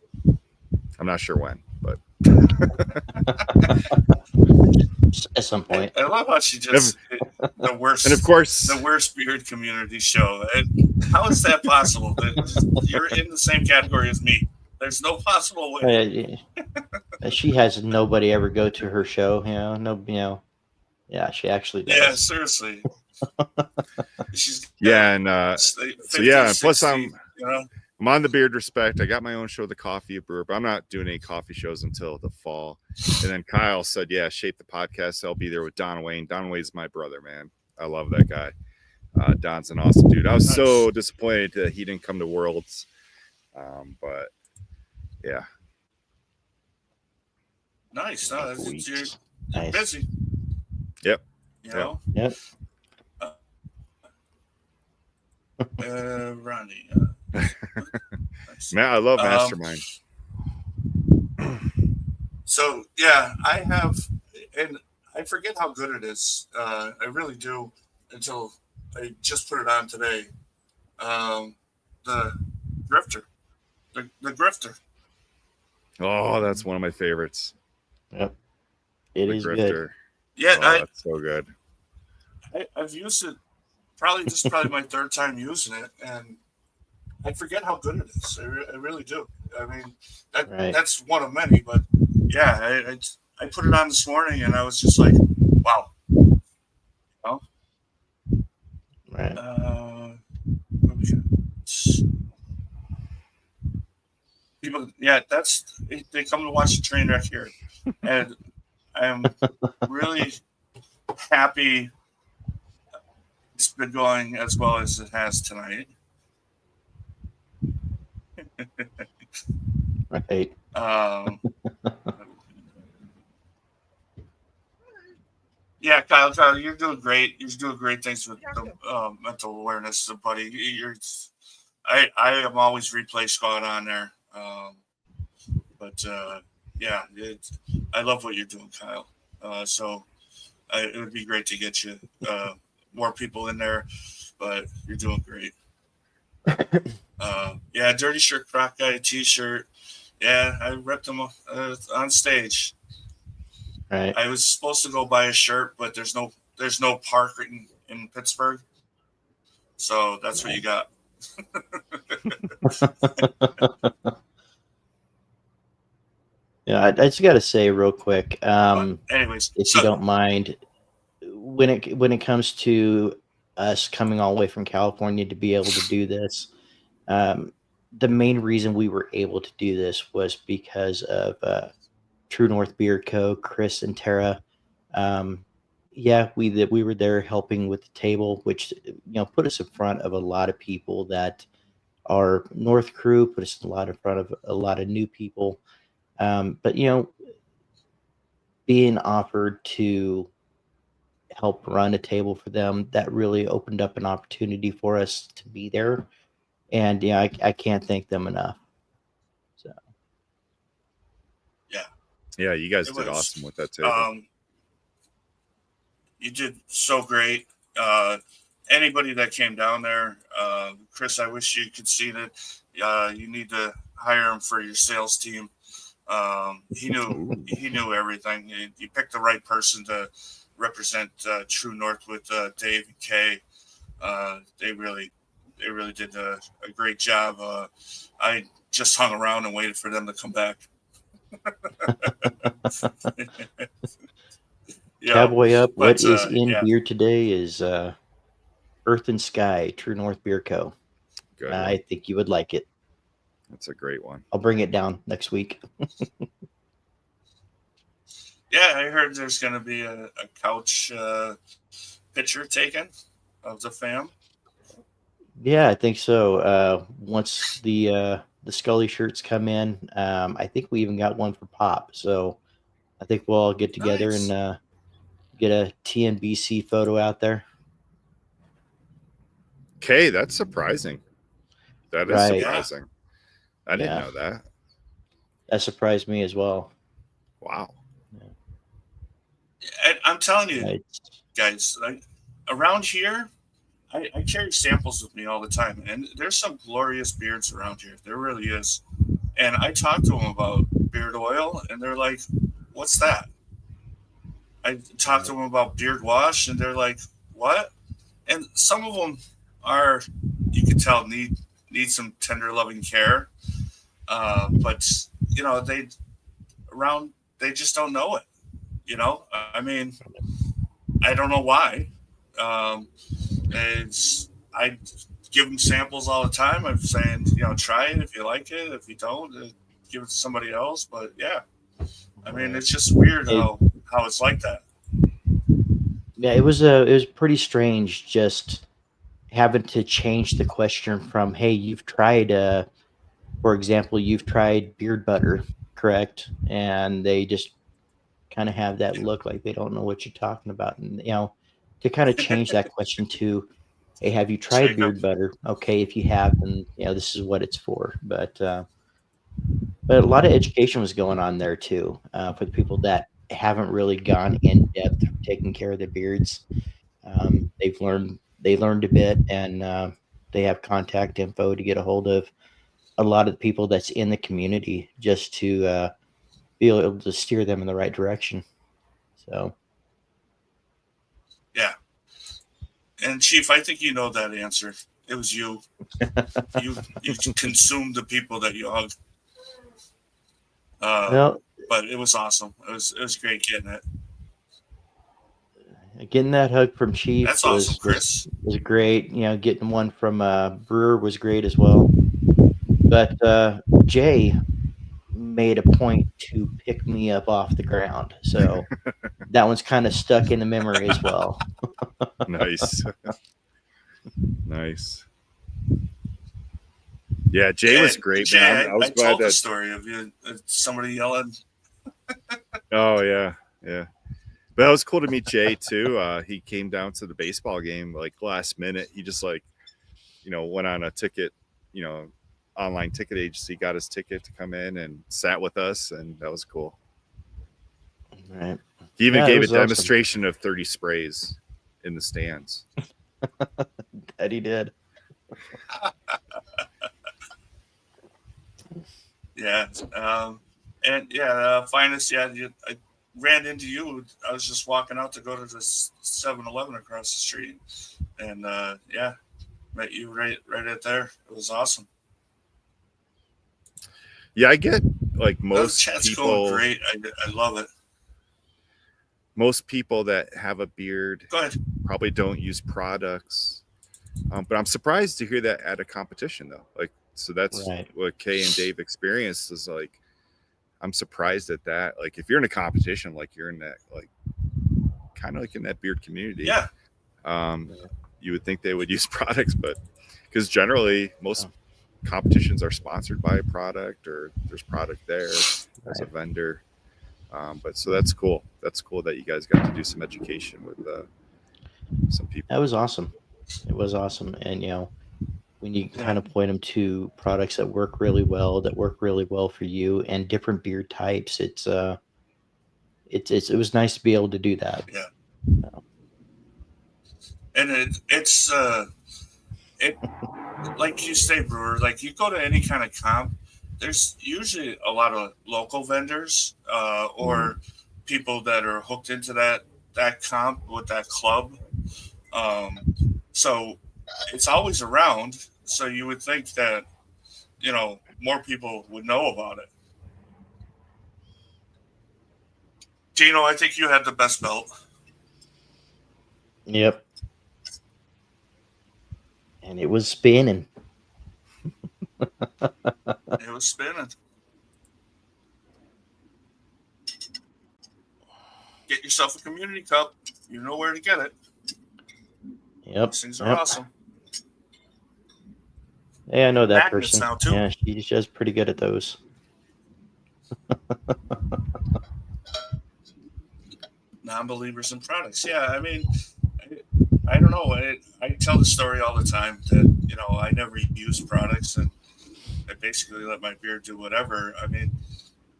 I'm not sure when, but At some point. I love how she just the worst and of course, the worst beard community show. How is that possible? You're in the same category as me. There's no possible way. She has nobody ever go to her show. Yeah, she actually does. Yeah, seriously. She's yeah, and 50, so yeah, and plus 60, you know. I'm on the Beard Respect. I got my own show, The Coffee Brewer, but I'm not doing any coffee shows until the fall. And then Kyle said, yeah, shape the podcast. I'll be there with Don Wayne. Don Wayne's my brother, man. I love that guy. Don's an awesome dude. I was so disappointed that he didn't come to Worlds. But yeah. Nice. No, you're Nice. busy. Yep. You know? Yep. Ronnie. Nice. Man, I love Mastermind. So yeah, I have, and I forget how good it is. I really do until I just put it on today. The Grifter, the Grifter. Oh, that's one of my favorites. Yep. It The is Grifter. good. Yeah, that's so good. I've used it. This is probably my third time using it, and I forget how good it is. I really do. I mean, that's one of many, but yeah, I put it on this morning, and I was just like, wow. Oh. Right. People, yeah, they come to watch the train wreck here, and I am really happy it's been going as well as it has tonight. Right. Yeah, Kyle, you're doing great. You're doing great things with the mental awareness, buddy. I am always replay squad on there. But yeah, I love what you're doing, Kyle. So it would be great to get you more people in there, but you're doing great. Yeah, Dirty Shirt Croc Guy T-shirt. Yeah, I ripped them on stage. Right. I was supposed to go buy a shirt, but there's no park in Pittsburgh, so that's what you got. Yeah, I just got to say real quick, But anyways, if you so don't mind, when it comes to us coming all the way from California to be able to do this, um, the main reason we were able to do this was because of True North Beer Co. Chris and Tara. Um, yeah, we were there helping with the table, which put us in front of a lot of people that are North crew, put us in a lot in front of a lot of new people. But being offered to help run a table for them, that really opened up an opportunity for us to be there. And yeah, I can't thank them enough. So yeah, Yeah, you guys it did was. awesome with that table. You did so great. Anybody that came down there, Chris, I wish you could see that. You need to hire him for your sales team. He knew Ooh. he knew everything. He picked the right person to represent True North with Dave and Kay. They really did a great job. I just hung around and waited for them to come back. Yeah, Cowboy Up, what but is in yeah, beer today is Earth and Sky, True North Beer Co. Good I one. think you would like it. That's a great one. I'll bring it down next week. yeah. I heard there's going to be a couch picture taken of the fam. Yeah, I think so. Once the Scully shirts come in, I think we even got one for Pop. So I think we'll all get together and Nice. get a TNBC photo out there. Okay, that's surprising. That is Right. Yeah, surprising. I didn't Yeah, know that. that surprised me as well. Wow. Yeah. and I'm telling you, Right. guys, like around here, I carry samples with me all the time, and there's some glorious beards around here. There really is. And I talk to them about beard oil, and they're like, "What's that?" I talk to Right. them about beard wash, and they're like, "What?" And some of them are, you can tell, need some tender, loving care. But they around they just don't know it. I mean, I don't know why. Um, I give them samples all the time. I'm saying, try it if you like it. If you don't, give it to somebody else. But yeah, I mean, Right. it's just weird It, how it's like that. yeah, it was pretty strange just having to change the question from, "Hey, you've tried for example, you've tried beard butter, correct?" And they just kind of have that Yeah, look like they don't know what you're talking about. And to kind of change that question to, "Hey, have you tried shake them. beard butter? Okay, if you have, then this is what it's for." But a lot of education was going on there too, for the people that haven't really gone in depth taking care of their beards. They learned a bit, and they have contact info to get a hold of a lot of the people that's in the community just to be able to steer them in the right direction. So Yeah, and Chief, I think you know that answer. It was you. You consumed the people that you hugged. Uh, well, but it was awesome. It was great getting it. getting that hug from Chief That's awesome, was was Chris. was great. Getting one from Brewer was great as well. But Jay made a point to pick me up off the ground, so that one's kind of stuck in the memory as well. Nice. Nice. Yeah, Jay was Yeah, great, man. Jay, I was I glad told the that. story of you somebody yelling. Oh yeah, yeah. But it was cool to meet Jay too. He came down to the baseball game like last minute. He just like, went on a ticket, online ticket agency, got his ticket to come in and sat with us, and that was cool. Right. He even Yeah, it gave a was awesome. demonstration of 30 sprays in the stands. That he did. Yeah. And Finest, I ran into you. I was just walking out to go to this 7-Eleven across the street. And met you right at there. It was awesome. Yeah, I get like The most chat's going people. great. I love it. Most people that have a beard Go ahead. probably don't use products. But I'm surprised to hear that at a competition though. Like, so that's Right. what Kay and Dave experienced is like, I'm surprised at that. Like, if you're in a competition, like you're in that, like, kind of like in that beard community. Yeah. You would think they would use products, but because generally most competitions are sponsored by a product or there's product there as a vendor. But so that's cool. That's cool that you guys got to do some education with some people. That was awesome. It was awesome. And, when you kind of point them to products that work really well for you and different beard types, it was nice to be able to do that. Yeah. And it's like you say, brewer, like you go to any kind of comp, there's usually a lot of local vendors or people that are hooked into that comp with that club. So it's always around. So you would think that, more people would know about it. Gino, I think you had the best belt. Yep. And it was spinning. It was spinning. Get yourself a community cup. You know where to get it. Yep. These things are awesome. Hey, I know that Magnets person. now, too. Yeah, she's just pretty good at those. Non-believers in products. Yeah, I mean, I don't know. I tell the story all the time that, I never use products and I basically let my beard do whatever. I mean,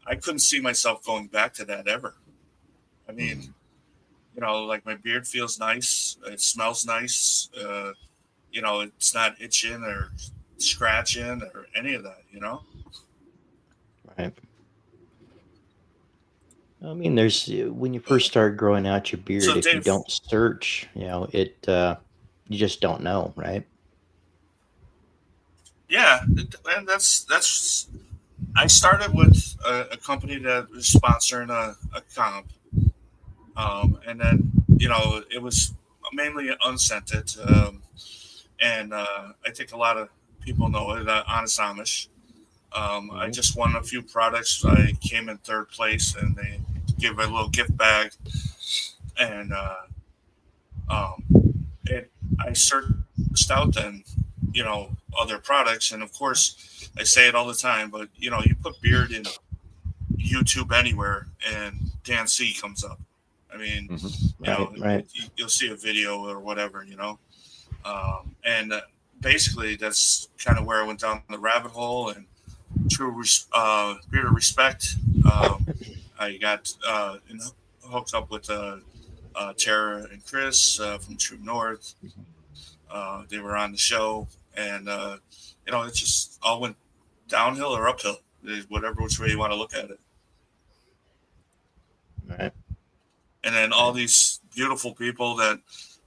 I couldn't see myself going back to that ever. I mean, like my beard feels nice. It smells nice. It's not itching or scratching or any of that, Right. I mean, there's when you first start growing out your beard, So, if you Dave, don't search, you just don't know, right? yeah, and that's. I started with a company that was sponsoring a comp, and then it was mainly unscented, and I think a lot of people know it. Honest Amish. I just won a few products. I came in third place, and they gave a little gift bag, and I searched out then, other products, and of course, I say it all the time, but you put beard in YouTube anywhere, and Dan C comes up. I mean, Right. you'll see a video or whatever, and basically that's kind of where I went down the rabbit hole and true beard of respect. I got hooked up with Tara and Chris from True North. They were on the show, and it just all went downhill or uphill, whatever which way you want to look at it. Right. And then all these beautiful people that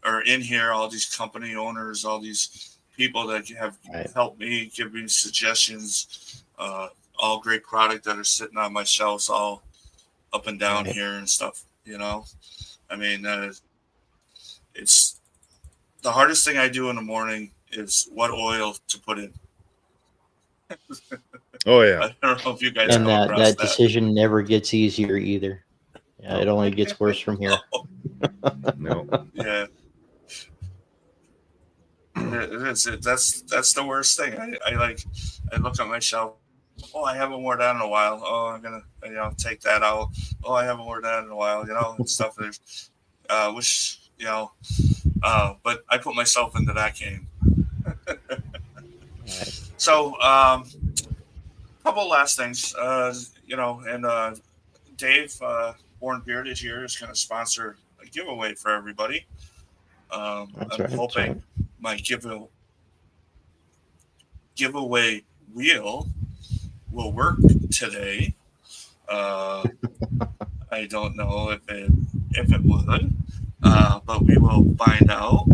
are in here, all these company owners, all these people that have helped me, give me suggestions, all great product that are sitting on my shelves, all up and down here and stuff. I mean, it's the hardest thing I do in the morning is what oil to put in. Oh yeah. I don't know if you guys And come across that decision never gets easier either. Yeah, it only gets worse from here. No. Yeah. It is. That's the worst thing. I look at my shelf Oh, I haven't worn that in a while. Oh, I'm gonna take that out. Oh, I haven't worn that in a while. And stuff. There's which but I put myself into that game. All right. So couple last things. And Dave, Born Bearded here is going to sponsor a giveaway for everybody. That's I'm right. That's right. hoping my giveaway wheel will work today. Uh, I don't know if it would, but we will find out.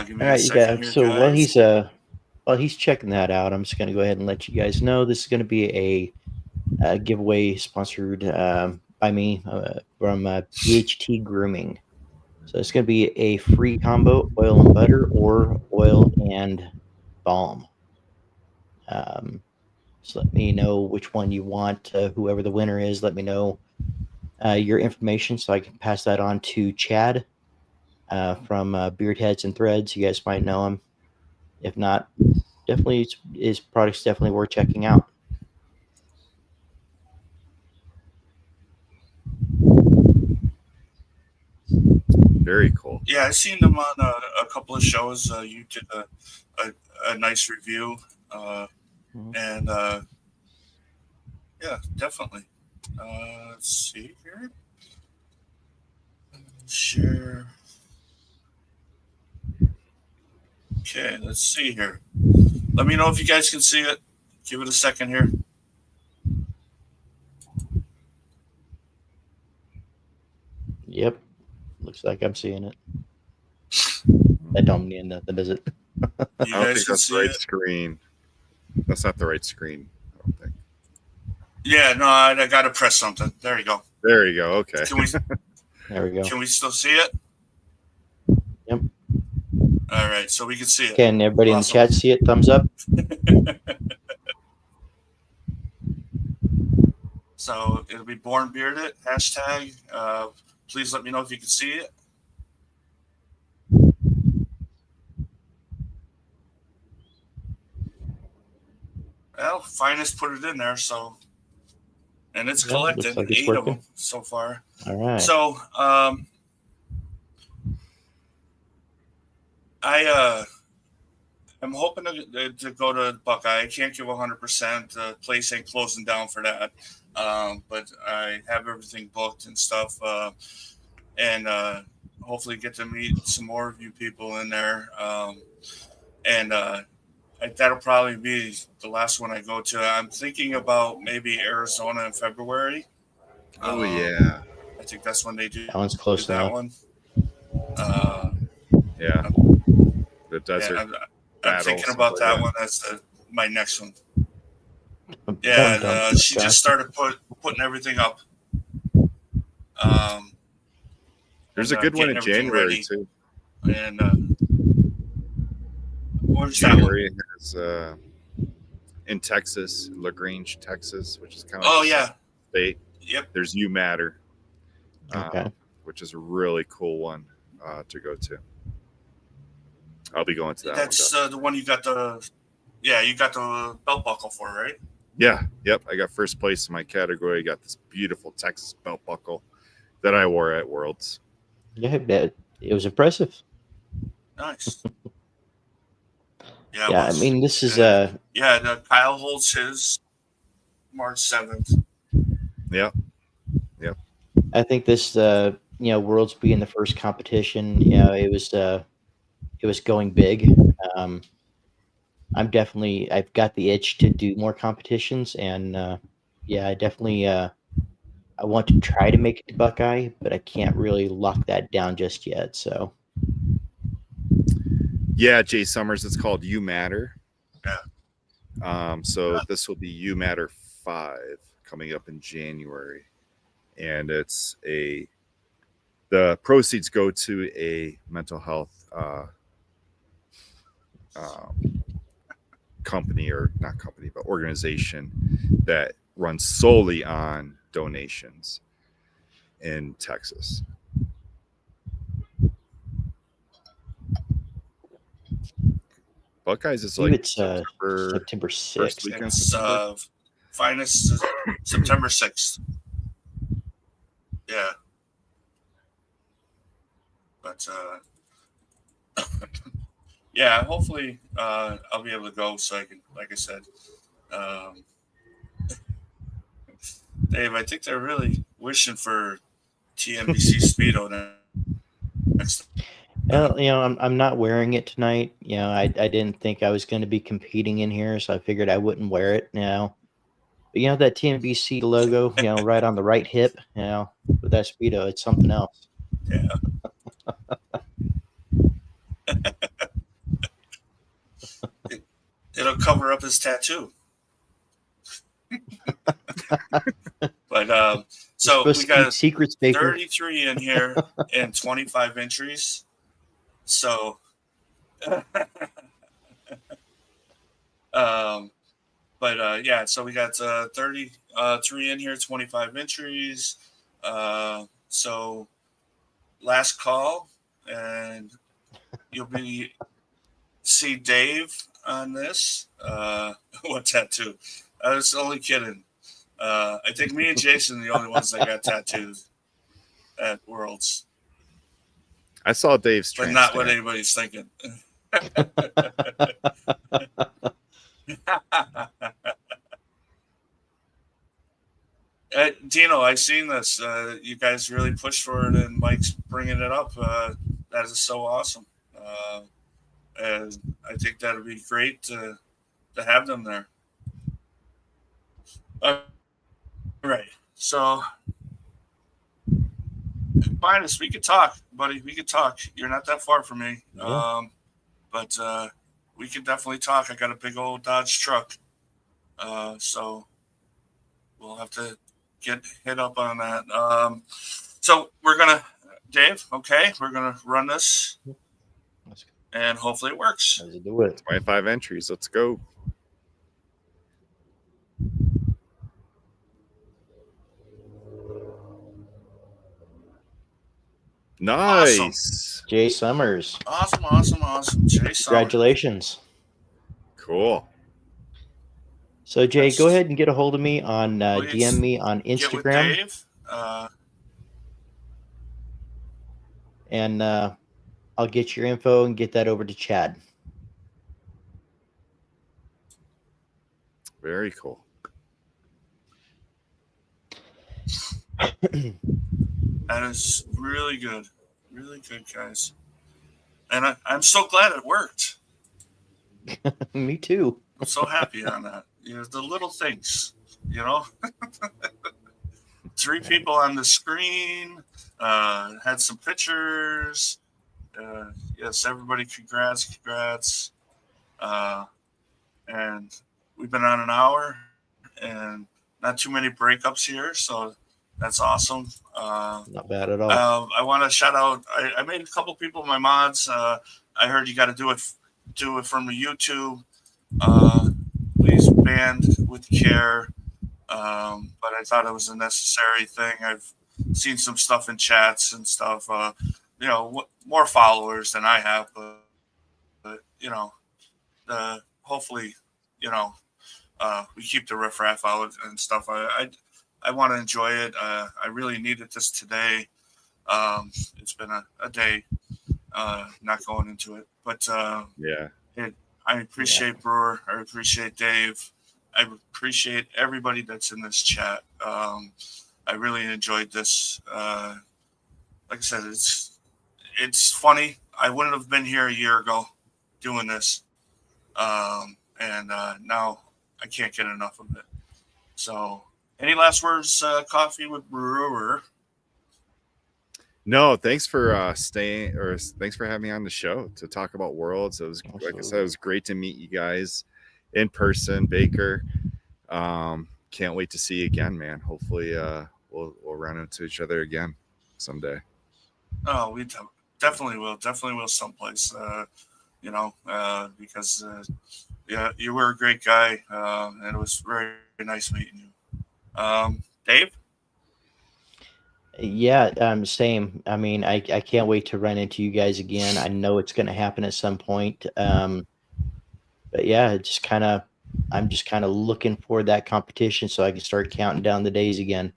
Give me All a right, you second guys. here, So guys. while he's checking that out, I'm just going to go ahead and let you guys know this is going to be a giveaway sponsored by me from BHT Grooming. So it's going to be a free combo: oil and butter or oil and balm. So let me know which one you want. Whoever the winner is, let me know your information so I can pass that on to Chad from Beard Heads and Threads. You guys might know him. If not, definitely his product's definitely worth checking out. Very cool. Yeah, I've seen them on a couple of shows. You did a nice review, Mhm. and yeah, definitely. Let's see here. Share. Okay, let's see here. Let me know if you guys can see it. Give it a second here. Yep, looks like I'm seeing it. That don't mean nothing, does it? You I don't guys think can that's the see right it. screen. That's not the right screen. I don't think. Yeah, no, I got to press something. There you go. There you go. Okay. Can we There we go. can we still see it? Yep. All right, so we can see it. Can everybody in the Awesome. chat see it? Thumbs up. So it'll be Born Bearded hashtag. Please let me know if you can see it. Well, Finest put it in there, so and it's Yeah, looks collected like it's 8 of working. them so far. All right. So I'm hoping to go to Buckeye. I can't give 100%. The place ain't closing down for that, but I have everything booked and stuff, and hopefully get to meet some more of you people in there. And that'll probably be the last one I go to. I'm thinking about maybe Arizona in February. Oh Um, yeah. I think that's when they do That one's close that enough. one. Uh, Yeah. The yeah, desert I'm battle. thinking Something about like that that. one as my next one. Dum Yeah, dum. she just started putting everything up, um, There's and a good one getting in everything January ready. too. And where's that one? January has in Texas, LaGrange, Texas, which is kind of like Oh the yeah, state. yep. There's You Matter, Okay. which is a really cool one to go to. I'll be going to that That's one. the one you got you got the belt buckle for, right? Yeah, yep. I got first place in my category. I got this beautiful Texas belt buckle that I wore at Worlds. Yeah, it was impressive. Nice. Yeah, it Yeah, I was. mean, this is And Kyle holds his March 7th. Yep. I think this Worlds being the first competition, it was going big. Um, I've got the itch to do more competitions, and I definitely I want to try to make it to Buckeye, but I can't really lock that down just yet. So Yeah, Jay Summers. It's called You Matter. Yeah. So this will be You Matter 5 coming up in January, and the proceeds go to a mental health company, or not company, but organization that runs solely on donations in Texas. Buckeyes is I believe like it's September September first 6th. weekend. It's finest September 6th. Yeah. But yeah, hopefully I'll be able to go so I can, like I said, Dave, I think they're really wishing for TNBC Speedo next. Well, I'm not wearing it tonight. I didn't think I was going to be competing in here, so I figured I wouldn't wear it. But that TNBC logo, right on the right hip, with that Speedo, it's something else. Yeah. It'll cover up his tattoo. But You're so supposed we to keep got secrets, Baker. 33 in here and 25 entries. So yeah, so we got 33 in here, 25 entries. So last call, and you'll see Dave on this. What tattoo? I was only kidding. I think me and Jason are the only ones that got tattoos at Worlds, I saw Dave's but tramp not what stamp. anybody's thinking. Dino, I've seen this. You guys really pushed for it, and Mike's bringing it up. That is so awesome. And I think that would be great to have them there. All right. So, Minus, we could talk, buddy. We could talk. You're not that far from me. Yeah. But we could definitely talk. I got a big old Dodge truck. So we'll have to get hit up on that. So we're going to, Dave, okay, we're going to run this and hopefully it works. Let's do it. 25 entries. Let's go. Nice. Awesome. Jay Summers. Awesome. Jay Summers. Congratulations. Cool. So, Jay, go ahead and get a hold of me on Please DM me on Get with Instagram. Dave. And I'll get your info and get that over to Chad. Very cool. That is really good. Really good, guys. And I'm so glad it worked. Me too. I'm so happy on that. The little things, 3 people on the screen, had some pictures. Yes, everybody, congrats. And we've been on an hour and not too many breakups here, so that's awesome. Not bad at all. I want to shout out. I made a couple people my mods. I heard you got to do it from YouTube. Please band with care. But I thought it was a necessary thing. I've seen some stuff in chats and stuff. More followers than I have, but hopefully, we keep the riffraff out and stuff. I want to enjoy it. I really needed this today. It's been a day, not going into it, but Yeah. I appreciate Brewer. I appreciate Dave. I appreciate everybody that's in this chat. I really enjoyed this. Like I said, it's funny. I wouldn't have been here a year ago doing this, and now I can't get enough of it. So, any last words, Coffee with Brewer? No, thanks for staying, or thanks for having me on the show to talk about Worlds. It was, like I said, it was great to meet you guys in person, Baker. Can't wait to see you again, man. Hopefully, we'll run into each other again someday. Oh, we definitely will. Definitely will someplace. Because you were a great guy, and it was very nice meeting you. Dave? Yeah, same. I mean, I can't wait to run into you guys again. I know it's going to happen at some point. but yeah, I'm just kind of looking for that competition so I can start counting down the days again.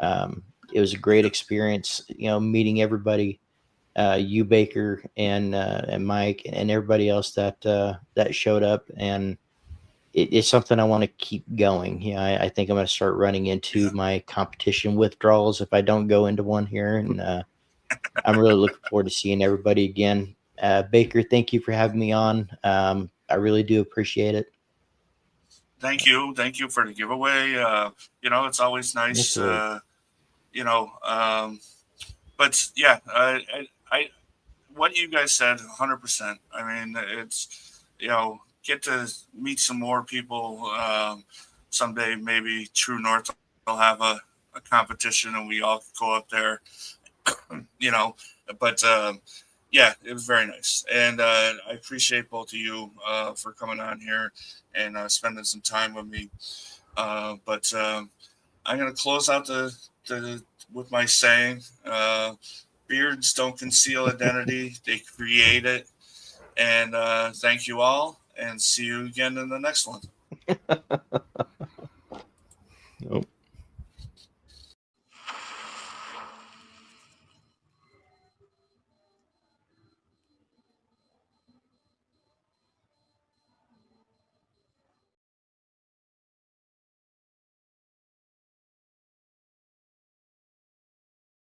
It was a great experience, meeting everybody, you Baker and Mike and everybody else that showed up, and it's something I want to keep going. I think I'm going to start running into Yeah. my competition withdrawals if I don't go into one here, and I'm really looking forward to seeing everybody again. Baker, thank you for having me on. I really do appreciate it. Thank you for the giveaway. It's always nice. Absolutely. You know, but yeah, what you guys said, 100%. I mean, it's get to meet some more people. Someday, maybe True North will have a competition, and we all could go up there. You know, but yeah, it was very nice, and I appreciate both of you for coming on here and spending some time with me. But I'm gonna close out the with my saying. Beards don't conceal identity; they create it. And thank you all, and see you again in the next one. Nope.